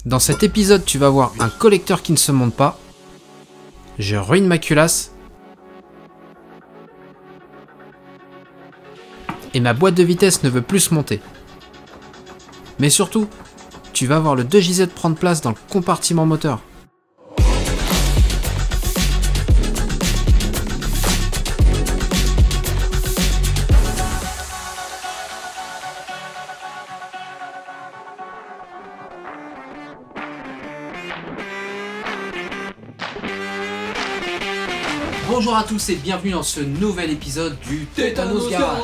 Dans cet épisode, tu vas voir un collecteur qui ne se monte pas. Je ruine ma culasse. Et ma boîte de vitesse ne veut plus se monter. Mais surtout, tu vas voir le 2JZ prendre place dans le compartiment moteur. Bonjour à tous et bienvenue dans ce nouvel épisode du Tétanos Garage.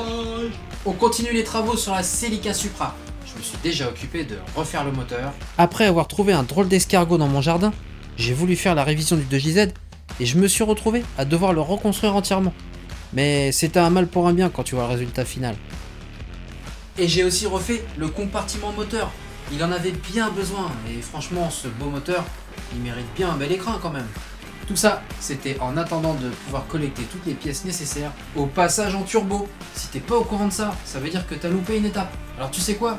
On continue les travaux sur la Celica Supra. Je me suis déjà occupé de refaire le moteur. Après avoir trouvé un drôle d'escargot dans mon jardin, j'ai voulu faire la révision du 2JZ et je me suis retrouvé à devoir le reconstruire entièrement. Mais c'était un mal pour un bien quand tu vois le résultat final. Et j'ai aussi refait le compartiment moteur. Il en avait bien besoin et franchement ce beau moteur, il mérite bien un bel écran quand même. Tout ça, c'était en attendant de pouvoir collecter toutes les pièces nécessaires au passage en turbo. Si t'es pas au courant de ça, ça veut dire que t'as loupé une étape. Alors tu sais quoi?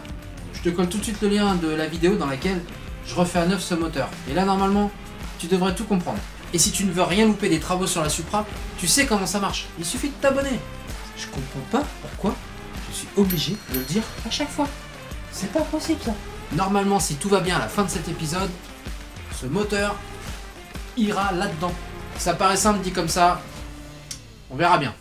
Je te colle tout de suite le lien de la vidéo dans laquelle je refais à neuf ce moteur. Et là normalement, tu devrais tout comprendre. Et si tu ne veux rien louper des travaux sur la Supra, tu sais comment ça marche. Il suffit de t'abonner. Je comprends pas pourquoi je suis obligé de le dire à chaque fois. C'est pas possible ça. Normalement, si tout va bien à la fin de cet épisode, ce moteur ira là-dedans. Ça paraît simple dit comme ça, on verra bien.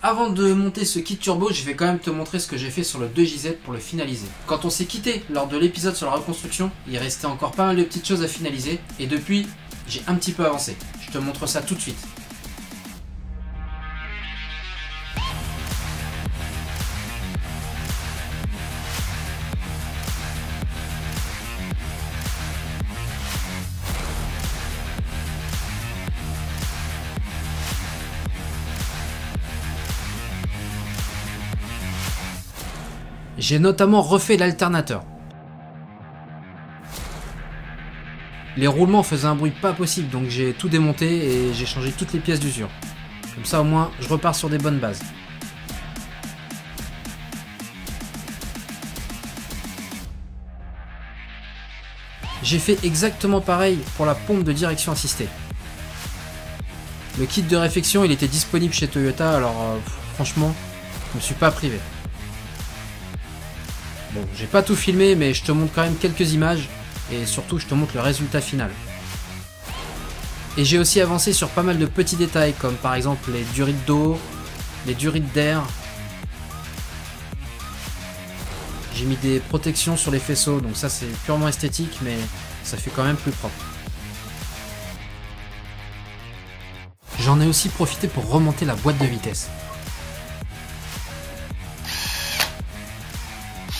Avant de monter ce kit turbo, je vais quand même te montrer ce que j'ai fait sur le 2JZ pour le finaliser. Quand on s'est quitté lors de l'épisode sur la reconstruction, il restait encore pas mal de petites choses à finaliser et depuis, j'ai un petit peu avancé. Je te montre ça tout de suite. J'ai notamment refait l'alternateur. Les roulements faisaient un bruit pas possible, donc j'ai tout démonté et j'ai changé toutes les pièces d'usure. Comme ça au moins, je repars sur des bonnes bases. J'ai fait exactement pareil pour la pompe de direction assistée. Le kit de réfection, il était disponible chez Toyota, alors franchement, je me suis pas privé. Bon, j'ai pas tout filmé, mais je te montre quand même quelques images et surtout je te montre le résultat final. Et j'ai aussi avancé sur pas mal de petits détails comme par exemple les durites d'eau, les durites d'air. J'ai mis des protections sur les faisceaux, donc ça c'est purement esthétique, mais ça fait quand même plus propre. J'en ai aussi profité pour remonter la boîte de vitesse.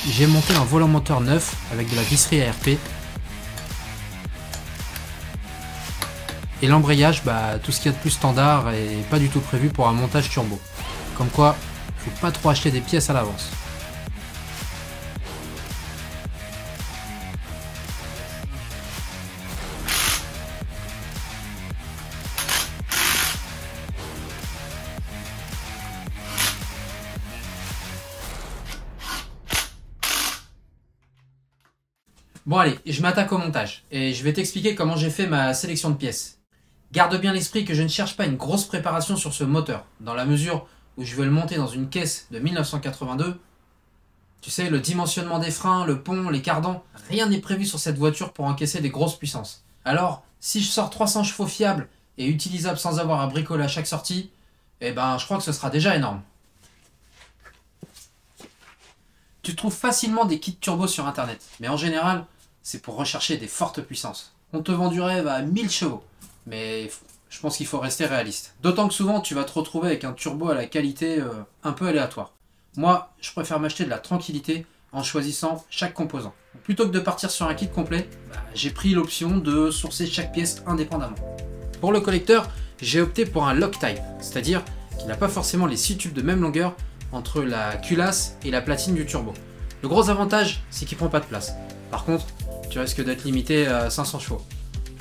J'ai monté un volant moteur neuf avec de la visserie ARP. Et l'embrayage, tout ce qu'il y a de plus standard et pas du tout prévu pour un montage turbo. Comme quoi, faut pas trop acheter des pièces à l'avance. Bon allez, je m'attaque au montage et je vais t'expliquer comment j'ai fait ma sélection de pièces. Garde bien l'esprit que je ne cherche pas une grosse préparation sur ce moteur, dans la mesure où je vais le monter dans une caisse de 1982. Tu sais, le dimensionnement des freins, le pont, les cardans, rien n'est prévu sur cette voiture pour encaisser des grosses puissances. Alors, si je sors 300 chevaux fiables et utilisables sans avoir à bricoler à chaque sortie, eh ben je crois que ce sera déjà énorme. Tu trouves facilement des kits turbo sur internet, mais en général, c'est pour rechercher des fortes puissances. On te vend du rêve à 1000 chevaux, mais je pense qu'il faut rester réaliste. D'autant que souvent, tu vas te retrouver avec un turbo à la qualité un peu aléatoire. Moi, je préfère m'acheter de la tranquillité en choisissant chaque composant. Plutôt que de partir sur un kit complet, j'ai pris l'option de sourcer chaque pièce indépendamment. Pour le collecteur, j'ai opté pour un Loctite, c'est-à-dire qu'il n'a pas forcément les 6 tubes de même longueur entre la culasse et la platine du turbo. Le gros avantage, c'est qu'il prend pas de place. Par contre, tu risques d'être limité à 500 chevaux.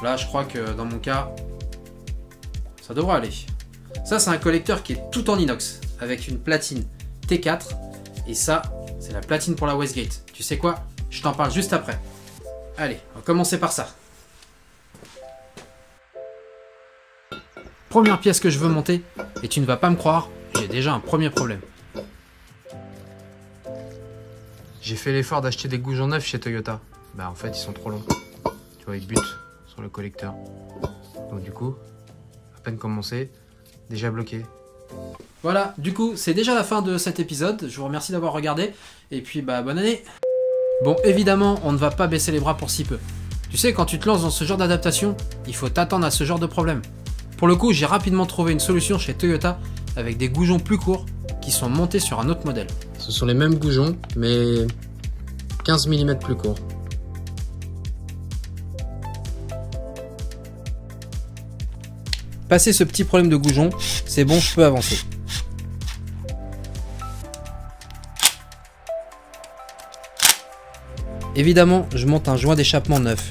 Là, je crois que dans mon cas, ça devrait aller. Ça, c'est un collecteur qui est tout en inox, avec une platine T4, et ça, c'est c'est la platine pour la wastegate. Tu sais quoi? Je t'en parle juste après. Allez, on va commencer par ça. Première pièce que je veux monter, et tu ne vas pas me croire, j'ai déjà un premier problème. J'ai fait l'effort d'acheter des goujons neufs chez Toyota. Bah en fait ils sont trop longs. Tu vois, ils butent sur le collecteur. Donc du coup, à peine commencé, déjà bloqué. Voilà, du coup c'est déjà la fin de cet épisode. Je vous remercie d'avoir regardé, et puis bah bonne année. Bon, évidemment on ne va pas baisser les bras pour si peu. Tu sais, quand tu te lances dans ce genre d'adaptation, il faut t'attendre à ce genre de problème. Pour le coup, j'ai rapidement trouvé une solution chez Toyota avec des goujons plus courts qui sont montés sur un autre modèle. Ce sont les mêmes goujons, mais 15 mm plus courts. Passé ce petit problème de goujon, c'est bon, je peux avancer. Évidemment, je monte un joint d'échappement neuf.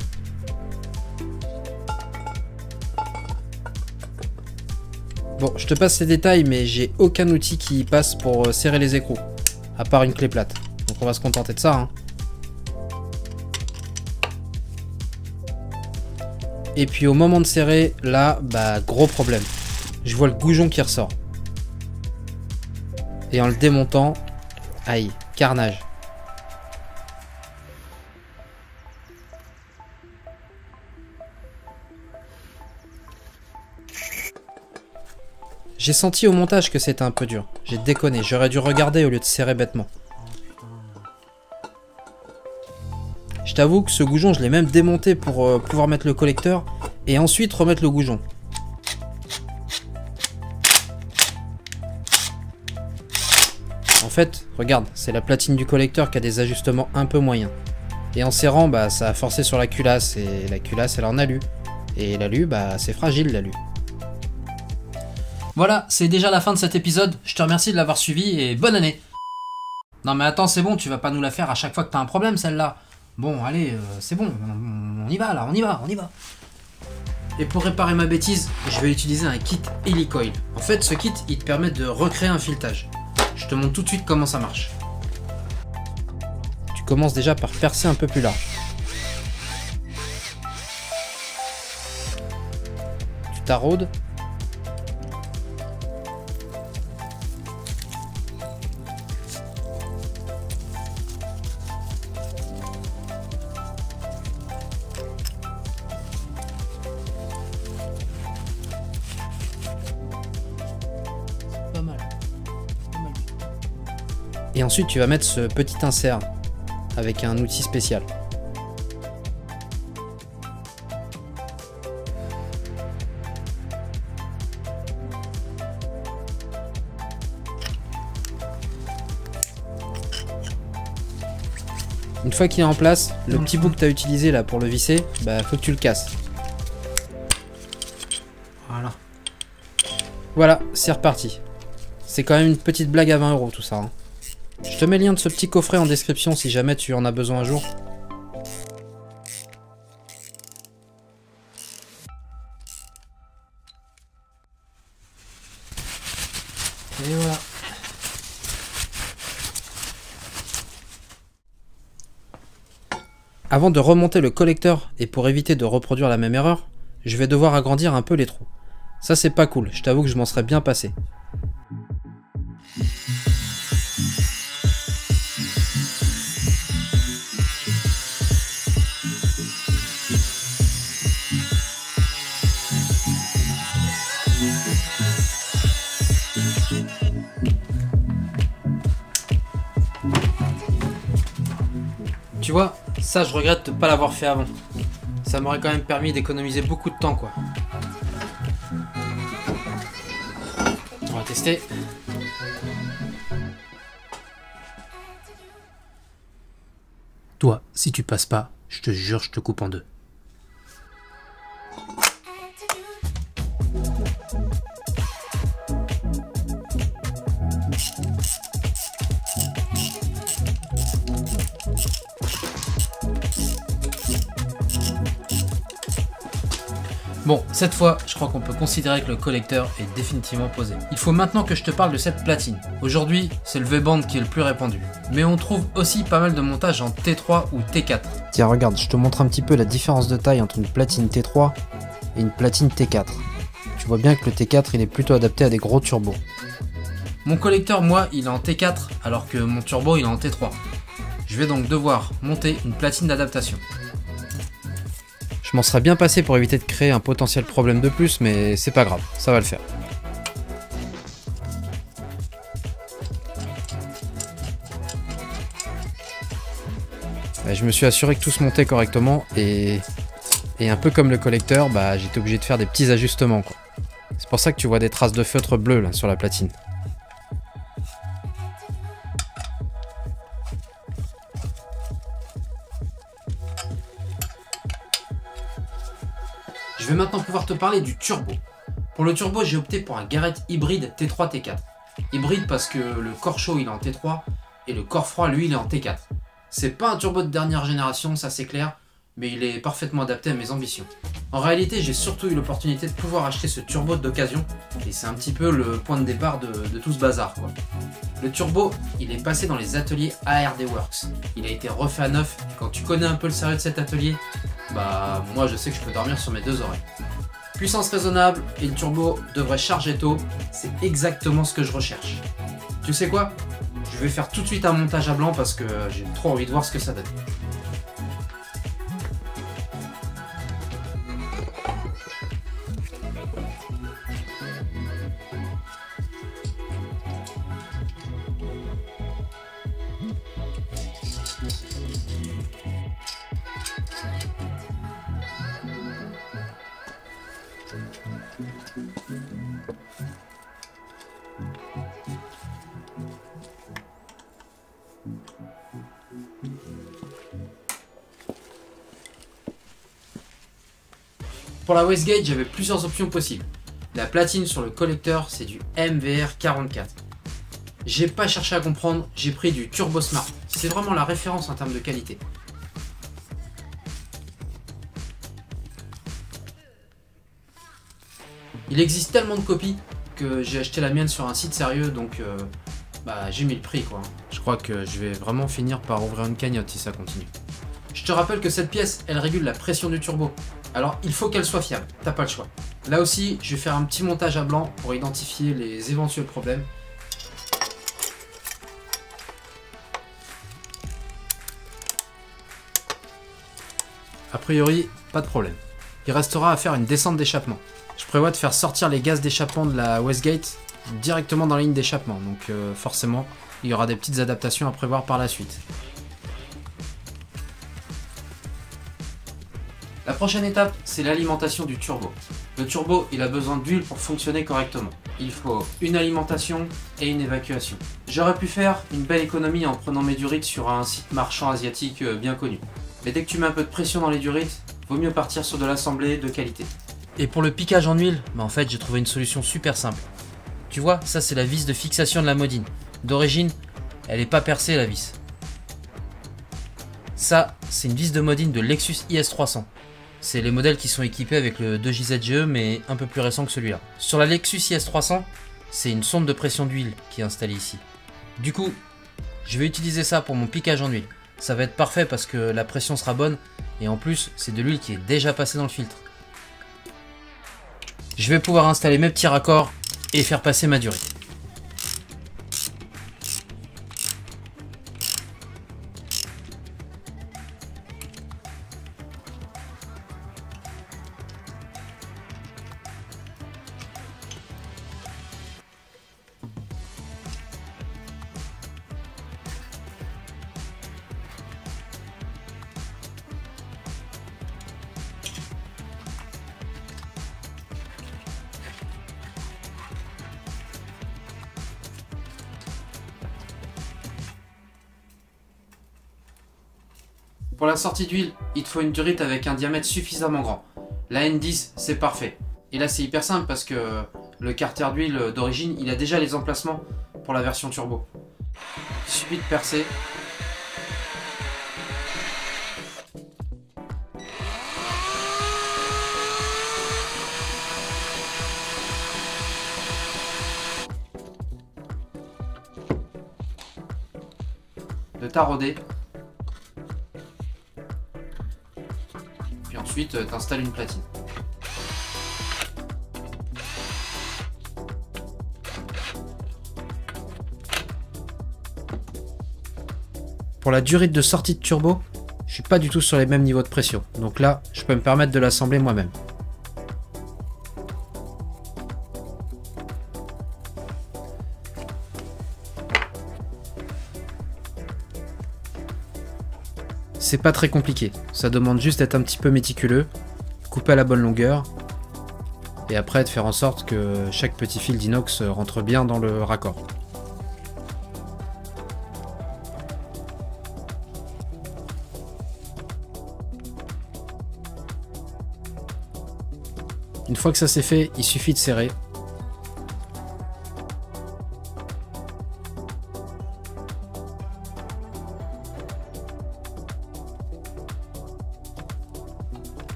Bon, je te passe les détails, mais j'ai aucun outil qui y passe pour serrer les écrous, à part une clé plate. Donc on va se contenter de ça, hein. Et puis au moment de serrer, là, bah gros problème. Je vois le goujon qui ressort. Et en le démontant, aïe, carnage. J'ai senti au montage que c'était un peu dur. J'ai déconné, j'aurais dû regarder au lieu de serrer bêtement. Je t'avoue que ce goujon, je l'ai même démonté pour pouvoir mettre le collecteur et ensuite remettre le goujon. En fait, regarde, c'est la platine du collecteur qui a des ajustements un peu moyens. Et en serrant, bah ça a forcé sur la culasse et la culasse elle en alu. Et l'alu, bah c'est fragile l'alu. Voilà, c'est déjà la fin de cet épisode. Je te remercie de l'avoir suivi et bonne année. Non mais attends, c'est bon, tu vas pas nous la faire à chaque fois que t'as un problème celle-là. Bon, allez, c'est bon, on y va là, on y va. Et pour réparer ma bêtise, je vais utiliser un kit Helicoil. En fait, ce kit, il te permet de recréer un filetage. Je te montre tout de suite comment ça marche. Tu commences déjà par percer un peu plus large. Tu t'arrôdes. Et ensuite tu vas mettre ce petit insert avec un outil spécial. Une fois qu'il est en place, le petit bout que tu as utilisé là pour le visser, bah faut que tu le casses. Voilà. Voilà, c'est reparti. C'est quand même une petite blague à 20 € tout ça, hein. Je te mets le lien de ce petit coffret en description si jamais tu en as besoin un jour. Et voilà. Avant de remonter le collecteur et pour éviter de reproduire la même erreur, je vais devoir agrandir un peu les trous. Ça c'est pas cool, je t'avoue que je m'en serais bien passé. Tu vois, ça je regrette de ne pas l'avoir fait avant. Ça m'aurait quand même permis d'économiser beaucoup de temps quoi. On va tester. Toi, si tu passes pas, je te jure, je te coupe en deux. Bon, cette fois, je crois qu'on peut considérer que le collecteur est définitivement posé. Il faut maintenant que je te parle de cette platine. Aujourd'hui, c'est le V-band qui est le plus répandu. Mais on trouve aussi pas mal de montages en T3 ou T4. Tiens, regarde, je te montre un petit peu la différence de taille entre une platine T3 et une platine T4. Tu vois bien que le T4, il est plutôt adapté à des gros turbos. Mon collecteur, moi, il est en T4, alors que mon turbo, il est en T3. Je vais donc devoir monter une platine d'adaptation. Je m'en serais bien passé pour éviter de créer un potentiel problème de plus, mais c'est pas grave, ça va le faire. Je me suis assuré que tout se montait correctement et un peu comme le collecteur, j'étais obligé de faire des petits ajustements, quoi. C'est pour ça que tu vois des traces de feutre bleu là sur la platine. Je vais maintenant pouvoir te parler du turbo. Pour le turbo, j'ai opté pour un Garrett hybride T3 T4. Hybride parce que le corps chaud il est en T3 et le corps froid lui il est en T4. C'est pas un turbo de dernière génération, ça c'est clair, mais il est parfaitement adapté à mes ambitions. En réalité, j'ai surtout eu l'opportunité de pouvoir acheter ce turbo d'occasion et c'est un petit peu le point de départ de tout ce bazar, quoi. Le turbo, il est passé dans les ateliers ARD Works. Il a été refait à neuf. Quand tu connais un peu le sérieux de cet atelier, moi je sais que je peux dormir sur mes deux oreilles. Puissance raisonnable et le turbo devrait charger tôt, c'est exactement ce que je recherche. Tu sais quoi? Je vais faire tout de suite un montage à blanc parce que j'ai trop envie de voir ce que ça donne. Pour la wastegate, j'avais plusieurs options possibles. La platine sur le collecteur, c'est du MVR44. J'ai pas cherché à comprendre, j'ai pris du Turbo Smart. C'est vraiment la référence en termes de qualité. Il existe tellement de copies que j'ai acheté la mienne sur un site sérieux, donc j'ai mis le prix, quoi. Je crois que je vais vraiment finir par ouvrir une cagnotte si ça continue. Je te rappelle que cette pièce, elle régule la pression du turbo. Alors il faut qu'elle soit fiable, t'as pas le choix. Là aussi, je vais faire un petit montage à blanc pour identifier les éventuels problèmes. A priori, pas de problème. Il restera à faire une descente d'échappement. Je prévois de faire sortir les gaz d'échappement de la wastegate directement dans la ligne d'échappement, donc forcément, il y aura des petites adaptations à prévoir par la suite. La prochaine étape, c'est l'alimentation du turbo. Le turbo, il a besoin d'huile pour fonctionner correctement. Il faut une alimentation et une évacuation. J'aurais pu faire une belle économie en prenant mes durites sur un site marchand asiatique bien connu. Mais dès que tu mets un peu de pression dans les durites, vaut mieux partir sur de l'assemblée de qualité. Et pour le piquage en huile, en fait j'ai trouvé une solution super simple. Tu vois, ça c'est la vis de fixation de la Modine. D'origine, elle n'est pas percée la vis. Ça, c'est une vis de Modine de Lexus IS300. C'est les modèles qui sont équipés avec le 2JZGE mais un peu plus récent que celui-là. Sur la Lexus IS300, c'est une sonde de pression d'huile qui est installée ici. Du coup, je vais utiliser ça pour mon piquage en huile. Ça va être parfait parce que la pression sera bonne et en plus, c'est de l'huile qui est déjà passée dans le filtre. Je vais pouvoir installer mes petits raccords et faire passer ma durite. Pour la sortie d'huile, il te faut une durite avec un diamètre suffisamment grand. La N10, c'est parfait. Et là, c'est hyper simple parce que le carter d'huile d'origine, il a déjà les emplacements pour la version turbo. Il suffit de percer. tarauder. Puis ensuite, t'installes une platine. Pour la durée de sortie de turbo, je suis pas du tout sur les mêmes niveaux de pression. Donc là, je peux me permettre de l'assembler moi-même. C'est pas très compliqué, ça demande juste d'être un petit peu méticuleux, couper à la bonne longueur, et après de faire en sorte que chaque petit fil d'inox rentre bien dans le raccord. Une fois que ça c'est fait, il suffit de serrer.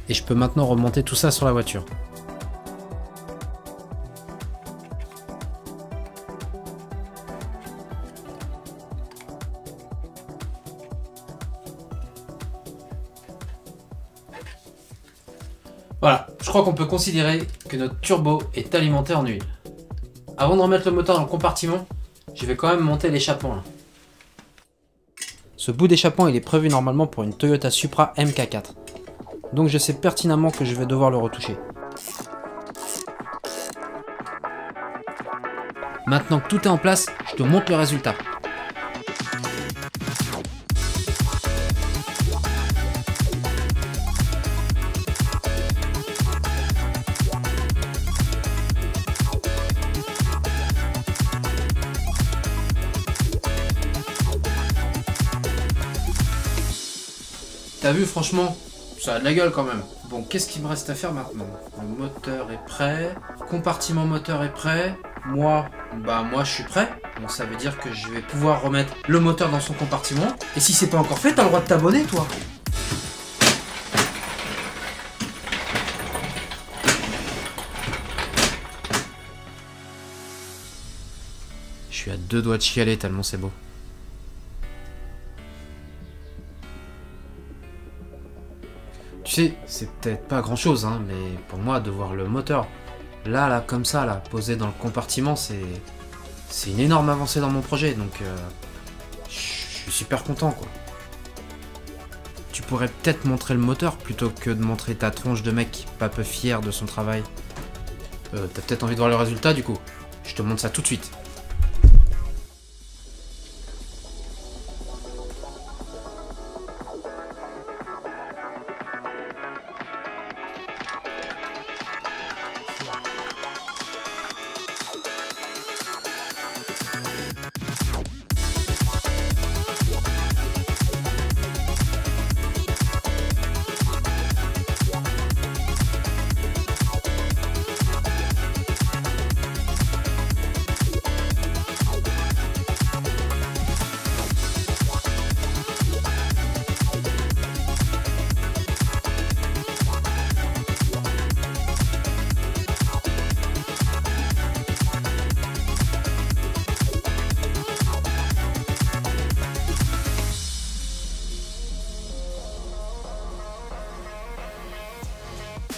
Et je peux maintenant remonter tout ça sur la voiture. Voilà, je crois qu'on peut considérer que notre turbo est alimenté en huile. Avant de remettre le moteur dans le compartiment, je vais quand même monter l'échappement là. Ce bout d'échappement il est prévu normalement pour une Toyota Supra MK4. Donc je sais pertinemment que je vais devoir le retoucher. Maintenant que tout est en place, je te montre le résultat. T'as vu, franchement, ça a de la gueule quand même. Bon, qu'est-ce qu'il me reste à faire maintenant? Le moteur est prêt, compartiment moteur est prêt. Moi je suis prêt. Donc ça veut dire que je vais pouvoir remettre le moteur dans son compartiment. Et si c'est pas encore fait, t'as le droit de t'abonner, toi. Je suis à 2 doigts de chialer tellement c'est beau. Tu sais, c'est peut-être pas grand chose, hein, mais pour moi, de voir le moteur là, comme ça, là, posé dans le compartiment, c'est une énorme avancée dans mon projet, donc je suis super content, quoi. Tu pourrais peut-être montrer le moteur plutôt que de montrer ta tronche de mec pas peu fier de son travail. T'as peut-être envie de voir le résultat, du coup. Je te montre ça tout de suite.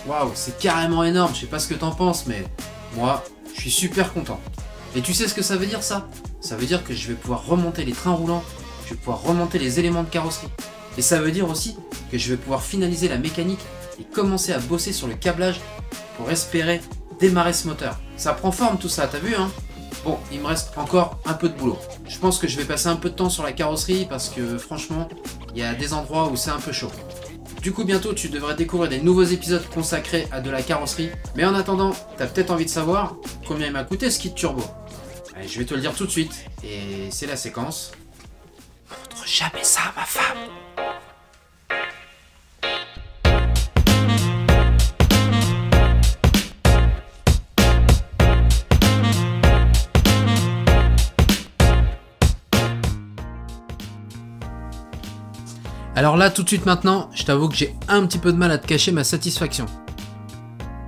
Waouh, c'est carrément énorme, je sais pas ce que t'en penses, mais moi, je suis super content. Et tu sais ce que ça veut dire, ça? Ça veut dire que je vais pouvoir remonter les trains roulants, je vais pouvoir remonter les éléments de carrosserie. Et ça veut dire aussi que je vais pouvoir finaliser la mécanique et commencer à bosser sur le câblage pour espérer démarrer ce moteur. Ça prend forme tout ça, t'as vu, hein? Bon, il me reste encore un peu de boulot. Je pense que je vais passer un peu de temps sur la carrosserie parce que franchement, il y a des endroits où c'est un peu chaud. Du coup, bientôt, tu devrais découvrir des nouveaux épisodes consacrés à de la carrosserie. Mais en attendant, t'as peut-être envie de savoir combien il m'a coûté ce kit turbo. Allez, je vais te le dire tout de suite. Et c'est la séquence. Montre jamais ça à ma femme. Alors là, tout de suite maintenant, je t'avoue que j'ai un petit peu de mal à te cacher ma satisfaction.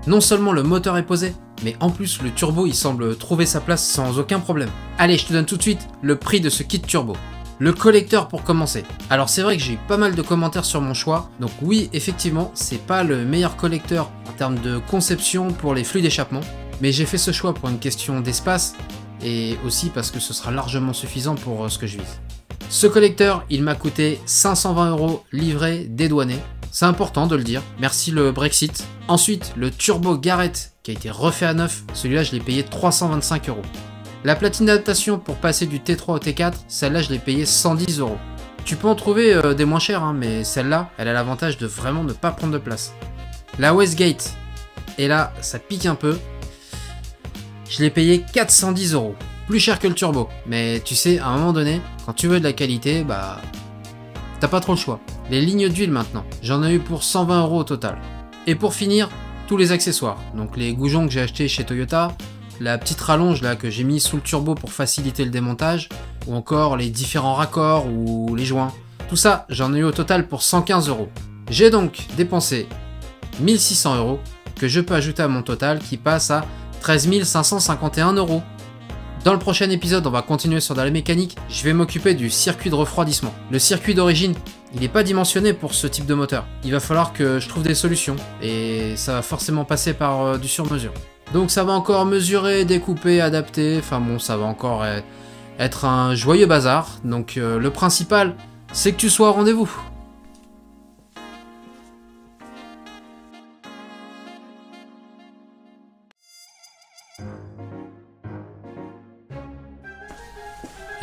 Non seulement le moteur est posé, mais en plus le turbo il semble trouver sa place sans aucun problème. Allez, je te donne tout de suite le prix de ce kit turbo. Le collecteur pour commencer. Alors c'est vrai que j'ai eu pas mal de commentaires sur mon choix, donc oui effectivement c'est pas le meilleur collecteur en termes de conception pour les flux d'échappement, mais j'ai fait ce choix pour une question d'espace et aussi parce que ce sera largement suffisant pour ce que je vise. Ce collecteur il m'a coûté 520 € livré, dédouané. C'est important de le dire, merci le Brexit. Ensuite le turbo Garrett qui a été refait à neuf, celui-là je l'ai payé 325 €. La platine d'adaptation pour passer du T3 au T4, celle-là je l'ai payé 110 €. Tu peux en trouver des moins chères, hein, mais celle-là, elle a l'avantage de vraiment ne pas prendre de place. La Westgate, et là ça pique un peu, je l'ai payé 410 €. Plus cher que le turbo, mais tu sais, à un moment donné, quand tu veux de la qualité, bah t'as pas trop le choix. Les lignes d'huile maintenant, j'en ai eu pour 120 € au total. Et pour finir, tous les accessoires, donc les goujons que j'ai achetés chez Toyota, la petite rallonge là que j'ai mis sous le turbo pour faciliter le démontage, ou encore les différents raccords ou les joints. Tout ça, j'en ai eu au total pour 115 €. J'ai donc dépensé 1600 € que je peux ajouter à mon total qui passe à 13 551 €. Dans le prochain épisode, on va continuer sur de la mécanique. Je vais m'occuper du circuit de refroidissement. Le circuit d'origine, il n'est pas dimensionné pour ce type de moteur. Il va falloir que je trouve des solutions et ça va forcément passer par du sur-mesure. Donc ça va encore mesurer, découper, adapter, enfin bon, ça va encore être un joyeux bazar. Donc le principal, c'est que tu sois au rendez-vous.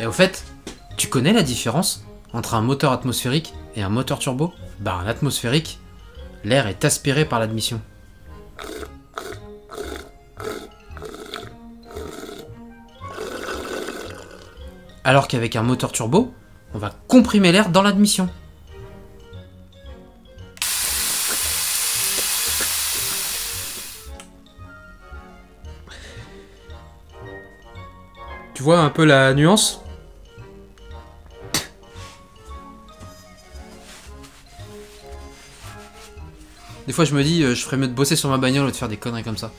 Et au fait, tu connais la différence entre un moteur atmosphérique et un moteur turbo? Bah un atmosphérique, l'air est aspiré par l'admission. Alors qu'avec un moteur turbo, on va comprimer l'air dans l'admission. Tu vois un peu la nuance? Des fois je me dis, je ferais mieux de bosser sur ma bagnole ou de faire des conneries comme ça.